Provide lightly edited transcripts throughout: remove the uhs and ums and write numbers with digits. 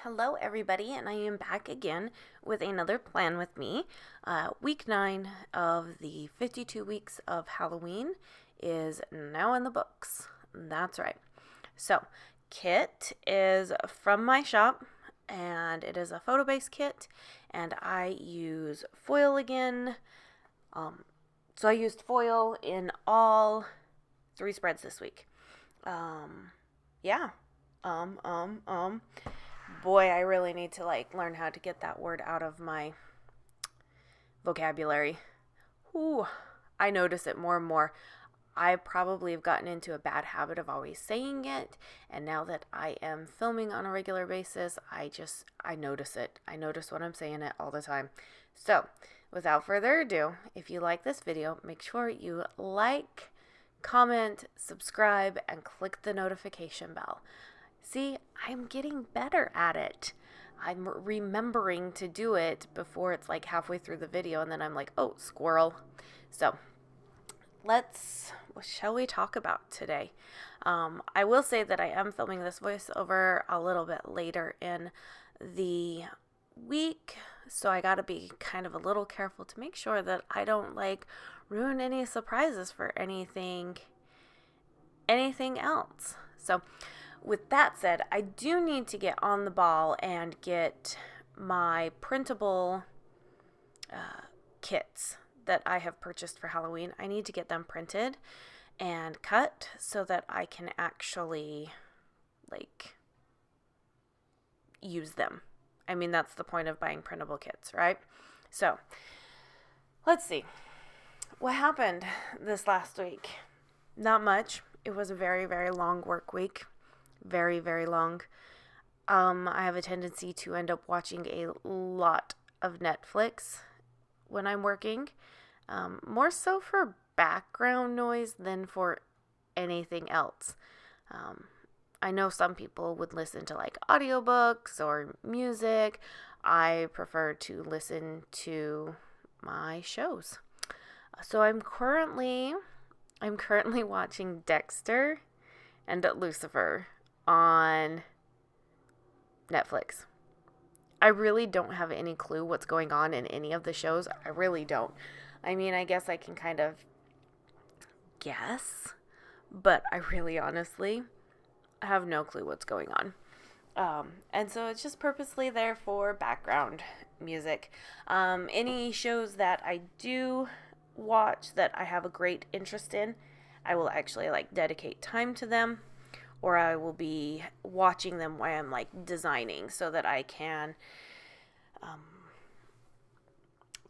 Hello, everybody, and I am back again with another plan with me. Week 9 of the 52 weeks of Halloween is now in the books. That's right. So, kit is from my shop, and it is a photo-based kit, and I use foil again. So I used foil in all 3 spreads this week. Yeah. Boy, I really need to learn how to get that word out of my vocabulary. Ooh, I notice it more and more. I probably have gotten into a bad habit of always saying it, and now that I am filming on a regular basis, I notice it. I notice when I'm saying it all the time. So, without further ado, if you like this video, make sure you like, comment, subscribe, and click the notification bell. See, I'm getting better at it. I'm remembering to do it before it's like halfway through the video, and then I'm like, oh, squirrel. So, what shall we talk about today? I will say that I am filming this voiceover a little bit later in the week, so I gotta be kind of a little careful to make sure that I don't ruin any surprises for anything else. So, with that said, I do need to get on the ball and get my printable kits that I have purchased for Halloween. I need to get them printed and cut so that I can actually use them. I mean, that's the point of buying printable kits, right? So, let's see. What happened this last week? Not much. It was a very, very long work week. Very, very long. I have a tendency to end up watching a lot of Netflix when I'm working. More so for background noise than for anything else. I know some people would listen to audiobooks or music. I prefer to listen to my shows. So I'm currently watching Dexter and Lucifer on Netflix. I really don't have any clue what's going on in any of the shows. I really don't. I mean, I guess I can kind of guess, but I really honestly have no clue what's going on. And so it's just purposely there for background music. Any shows that I do watch that I have a great interest in, I will actually dedicate time to them, or I will be watching them while I'm designing so that I can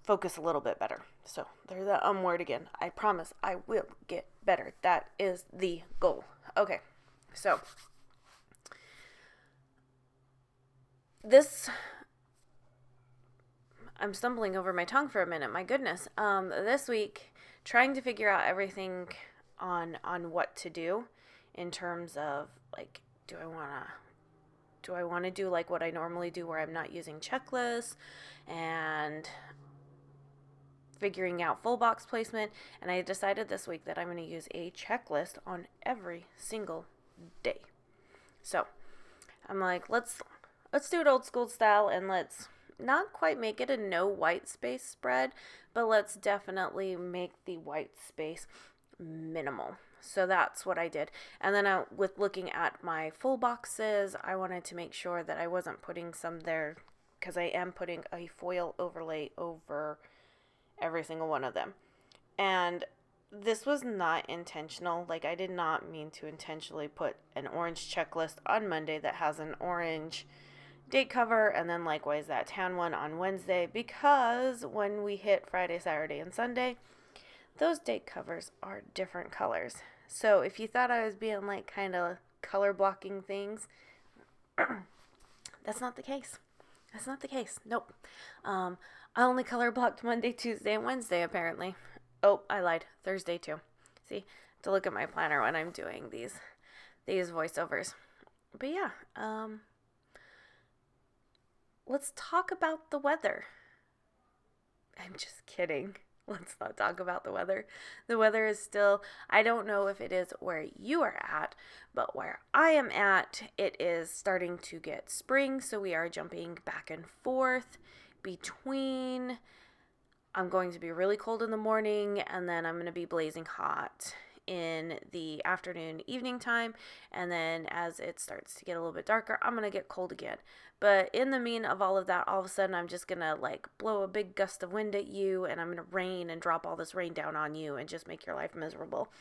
focus a little bit better. So there's that word again. I promise I will get better. That is the goal. Okay, so I'm stumbling over my tongue for a minute. My goodness. This week, trying to figure out everything on what to do in terms of do I want to do what I normally do where I'm not using checklists and figuring out full box placement. And I decided this week that I'm going to use a checklist on every single day. So I'm like, let's do it old school style, and let's not quite make it a no white space spread, but let's definitely make the white space minimal. So that's what I did. And then with looking at my full boxes, I wanted to make sure that I wasn't putting some there, because I am putting a foil overlay over every single one of them. And this was not intentional. I did not mean to intentionally put an orange checklist on Monday that has an orange date cover, and then likewise that tan one on Wednesday, because when we hit Friday, Saturday, and Sunday, those date covers are different colors. So if you thought I was being kind of color blocking things, that's not the case. That's not the case. Nope. I only color blocked Monday, Tuesday, and Wednesday, apparently. Oh, I lied. Thursday, too. See, I have to look at my planner when I'm doing these voiceovers. But yeah, let's talk about the weather. I'm just kidding. Let's not talk about the weather. The weather is still, I don't know if it is where you are at, but where I am at, it is starting to get spring. So we are jumping back and forth between, I'm going to be really cold in the morning, and then I'm going to be blazing hot in the afternoon, evening time. And then as it starts to get a little bit darker, I'm going to get cold again. But in the mean of all of that, all of a sudden I'm just going to like blow a big gust of wind at you, and I'm going to rain and drop all this rain down on you and just make your life miserable.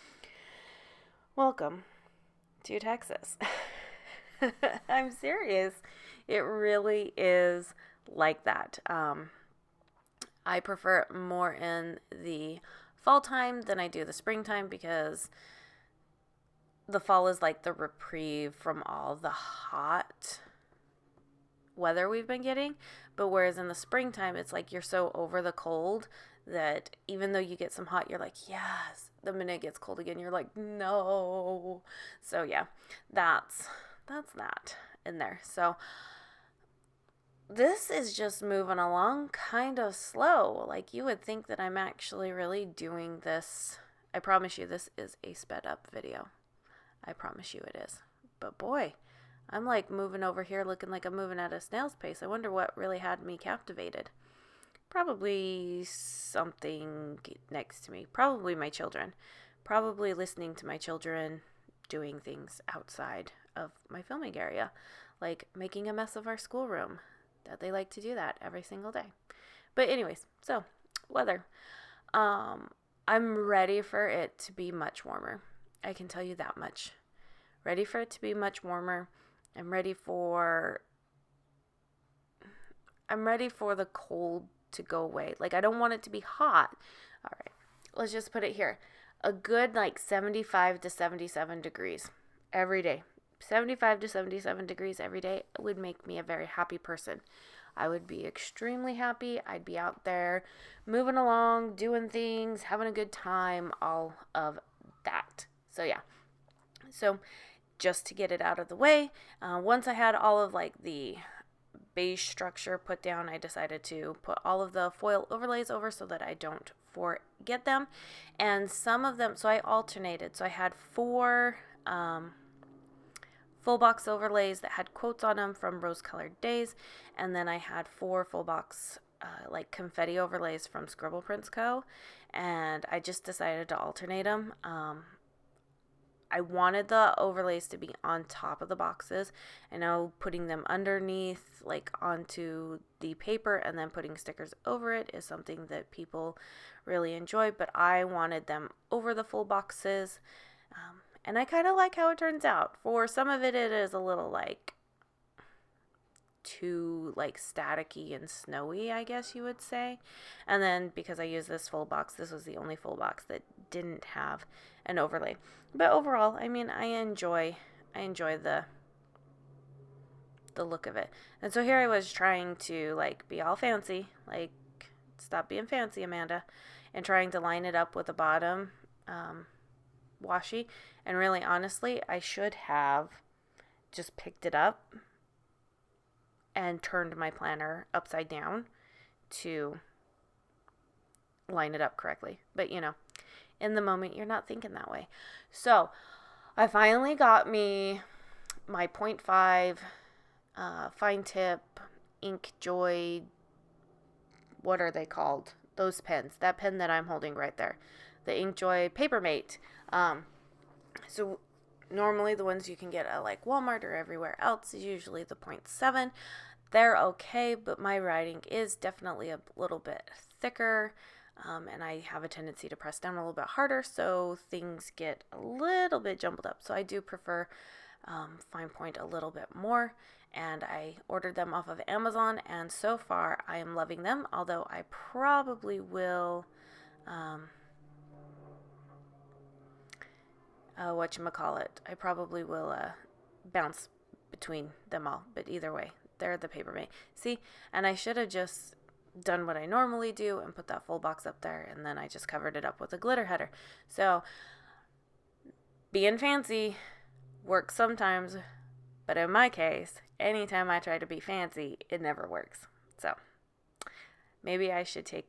Welcome to Texas. I'm serious. It really is like that. I prefer it more in the fall time than I do the springtime, because the fall is like the reprieve from all the hot weather we've been getting. But whereas in the springtime, it's like you're so over the cold that even though you get some hot, you're like, yes. The minute it gets cold again, you're like, no. So yeah, that's that in there. So this is just moving along kind of slow. Like, you would think that I'm actually really doing this. I promise you this is a sped up video. I promise you it is. But boy, I'm like moving over here looking like I'm moving at a snail's pace. I wonder what really had me captivated. Probably something next to me. Probably my children. Probably listening to my children doing things outside of my filming area. Like making a mess of our schoolroom. That they like to do that every single day. But anyways, so weather. I'm ready for it to be much warmer. I can tell you that much. Ready for it to be much warmer. I'm ready for the cold to go away. Like, I don't want it to be hot. All right, let's just put it here. A good like 75 to 77 degrees every day. 75 to 77 degrees every day would make me a very happy person. I would be extremely happy. I'd be out there moving along, doing things, having a good time, all of that. So yeah. So just to get it out of the way, once I had all of like the beige structure put down, I decided to put all of the foil overlays over so that I don't forget them. And some of them, so I alternated. So I had 4 full box overlays that had quotes on them from Rose Colored Days, and then I had 4 full box like confetti overlays from Scribble Prints Co. And I just decided to alternate them. I wanted the overlays to be on top of the boxes. I know putting them underneath, like onto the paper, and then putting stickers over it is something that people really enjoy, but I wanted them over the full boxes. And I kind of like how it turns out. For some of it, it is a little like too like staticky and snowy, I guess you would say. And then because I used this full box, this was the only full box that didn't have an overlay. But overall, I mean, I enjoy the look of it. And so here I was trying to like be all fancy, like stop being fancy, Amanda, and trying to line it up with the bottom washi. And really, honestly, I should have just picked it up and turned my planner upside down to line it up correctly. But, you know, in the moment, you're not thinking that way. So, I finally got me my 0.5 fine tip Inkjoy, what are they called? Those pens. That pen that I'm holding right there. The Inkjoy Papermate. So normally the ones you can get at like Walmart or everywhere else is usually the 0.7. They're okay, but my writing is definitely a little bit thicker, and I have a tendency to press down a little bit harder, so things get a little bit jumbled up. So I do prefer fine point a little bit more, and I ordered them off of Amazon, and so far I am loving them, although I probably will I probably will bounce between them all, but either way, they're the Papermate. See, and I should have just done what I normally do and put that full box up there, and then I just covered it up with a glitter header. So, being fancy works sometimes, but in my case, anytime I try to be fancy, it never works. So, maybe I should take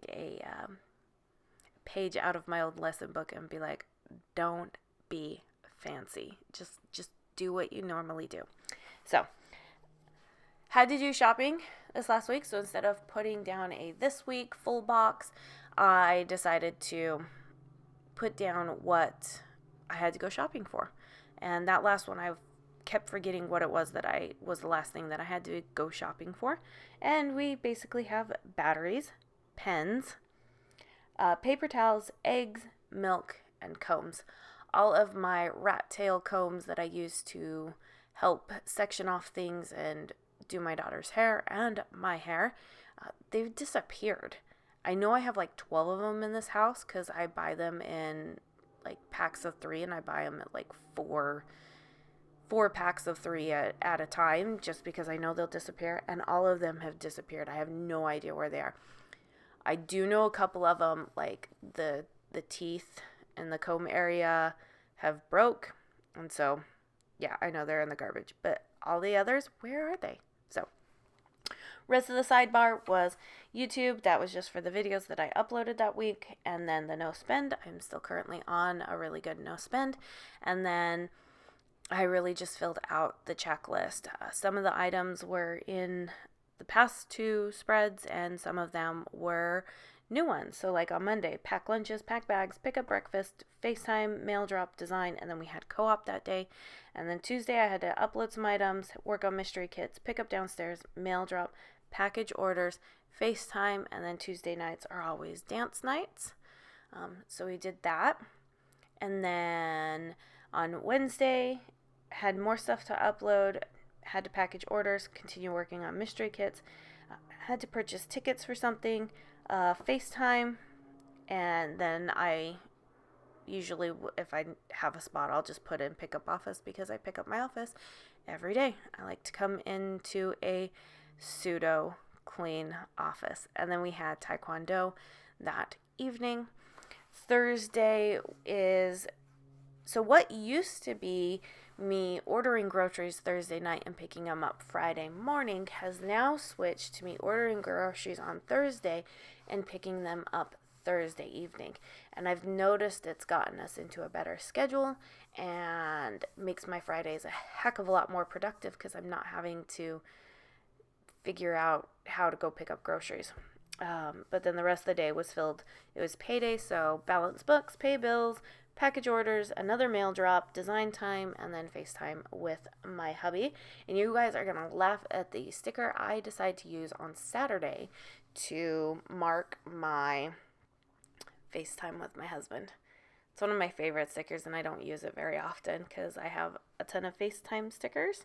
page out of my old lesson book and be like, don't be fancy. Just do what you normally do. So, had to do shopping this last week. So instead of putting down a this week full box, I decided to put down what I had to go shopping for. And that last one, I kept forgetting what it was the last thing that I had to go shopping for. And we basically have batteries, pens, paper towels, eggs, milk, and combs. All of my rat tail combs that I use to help section off things and do my daughter's hair and my hair, they've disappeared. I know I have like 12 of them in this house because I buy them in like packs of 3, and I buy them at like four packs of 3 at a time, just because I know they'll disappear, and all of them have disappeared. I have no idea where they are. I do know a couple of them, like the teeth in the comb area have broke, and so yeah, I know they're in the garbage, but all the others, where are they? So rest of the sidebar was YouTube. That was just for the videos that I uploaded that week. And then the no spend. I'm still currently on a really good no spend. And then I really just filled out the checklist. Some of the items were in the past 2 spreads, and some of them were new ones. So like on Monday, pack lunches, pack bags, pick up breakfast, FaceTime, mail drop, design, and then we had co-op that day. And then Tuesday I had to upload some items, work on mystery kits, pick up downstairs, mail drop, package orders, FaceTime, and then Tuesday nights are always dance nights. So we did that. And then on Wednesday, had more stuff to upload, had to package orders, continue working on mystery kits, had to purchase tickets for something, FaceTime, and then I usually, if I have a spot, I'll just put in pick up office because I pick up my office every day. I like to come into a pseudo clean office. And then we had Taekwondo that evening. Thursday is, so what used to be me ordering groceries Thursday night and picking them up Friday morning has now switched to me ordering groceries on Thursday and picking them up Thursday evening. And I've noticed it's gotten us into a better schedule and makes my Fridays a heck of a lot more productive because I'm not having to figure out how to go pick up groceries. But then the rest of the day was filled. It was payday, so balance books, pay bills, package orders, another mail drop, design time, and then FaceTime with my hubby. And you guys are going to laugh at the sticker I decide to use on Saturday to mark my FaceTime with my husband. It's one of my favorite stickers, and I don't use it very often because I have a ton of FaceTime stickers,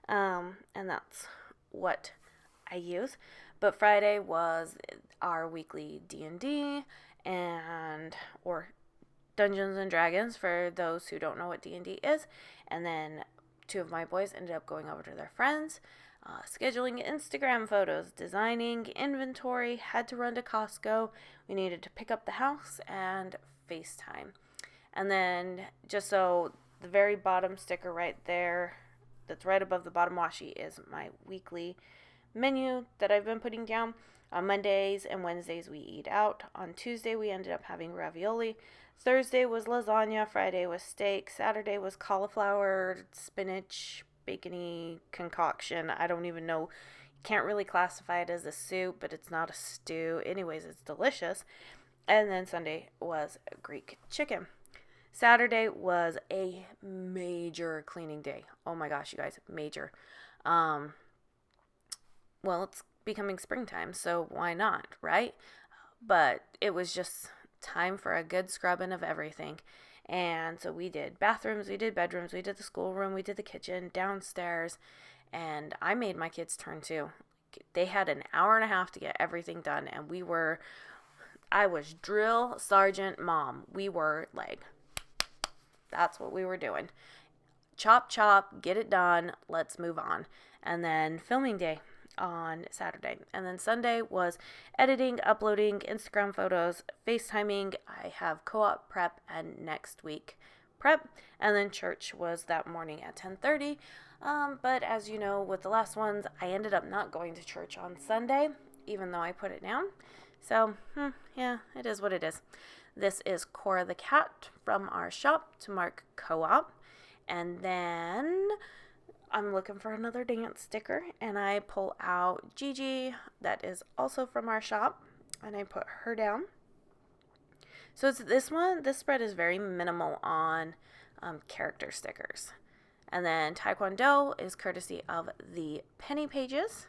and that's what I use. But Friday was our weekly D&D or Dungeons and Dragons for those who don't know what D&D is. And then 2 of my boys ended up going over to their friends, scheduling Instagram photos, designing inventory, had to run to Costco. We needed to pick up the house and FaceTime. And then just so the very bottom sticker right there, that's right above the bottom washi, is my weekly menu that I've been putting down. On Mondays and Wednesdays we eat out. On Tuesday we ended up having ravioli. Thursday was lasagna. Friday was steak. Saturday was cauliflower, spinach, bacony concoction. I don't even know. Can't really classify it as a soup, but it's not a stew. Anyways, it's delicious. And then Sunday was Greek chicken. Saturday was a major cleaning day. Oh my gosh, you guys, major. Well, it's becoming springtime, so why not, right? But it was just time for a good scrubbing of everything. And so we did bathrooms, we did bedrooms, we did the schoolroom, we did the kitchen, downstairs, and I made my kids turn too. They had an hour and a half to get everything done, and I was drill sergeant mom. We were like, that's what we were doing. Chop, chop, get it done, let's move on. And then filming day on Saturday. And then Sunday was editing, uploading Instagram photos, FaceTiming. I have co-op prep and next week prep. And then church was that morning at 10:30. But as you know, with the last ones, I ended up not going to church on Sunday, even though I put it down. So, yeah, it is what it is. This is Cora the cat from our shop to mark co-op. And then I'm looking for another dance sticker, and I pull out Gigi, that is also from our shop, and I put her down. So it's this spread is very minimal on character stickers. And then Taekwondo is courtesy of the Penny Pages.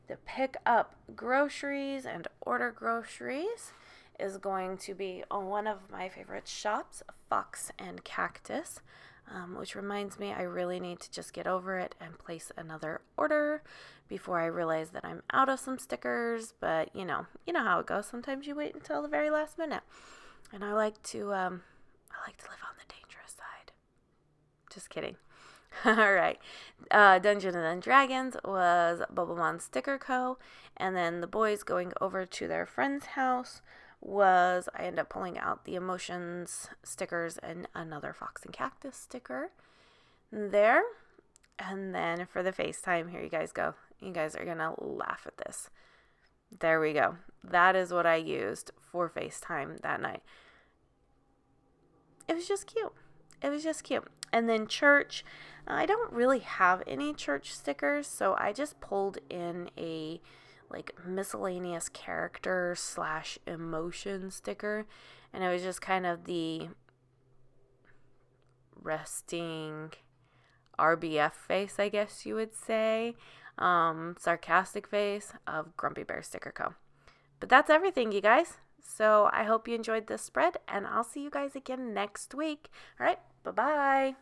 The pick up groceries and order groceries is going to be on one of my favorite shops, Fox and Cactus, which reminds me I really need to just get over it and place another order before I realize that I'm out of some stickers. But you know how it goes. Sometimes you wait until the very last minute, and I like to live on the dangerous side. Just kidding. All right. Dungeons and Dragons was Bubblemon Sticker Co. And then the boys going over to their friend's house was, I ended up pulling out the Emotions stickers and another Fox and Cactus sticker there. And then for the FaceTime, here you guys go. You guys are going to laugh at this. There we go. That is what I used for FaceTime that night. It was just cute. And then church, I don't really have any church stickers, so I just pulled in a miscellaneous character / emotion sticker, and it was just kind of the resting RBF face, I guess you would say, sarcastic face of Grumpy Bear Sticker Co. But that's everything, you guys. So I hope you enjoyed this spread, and I'll see you guys again next week. All right, bye-bye.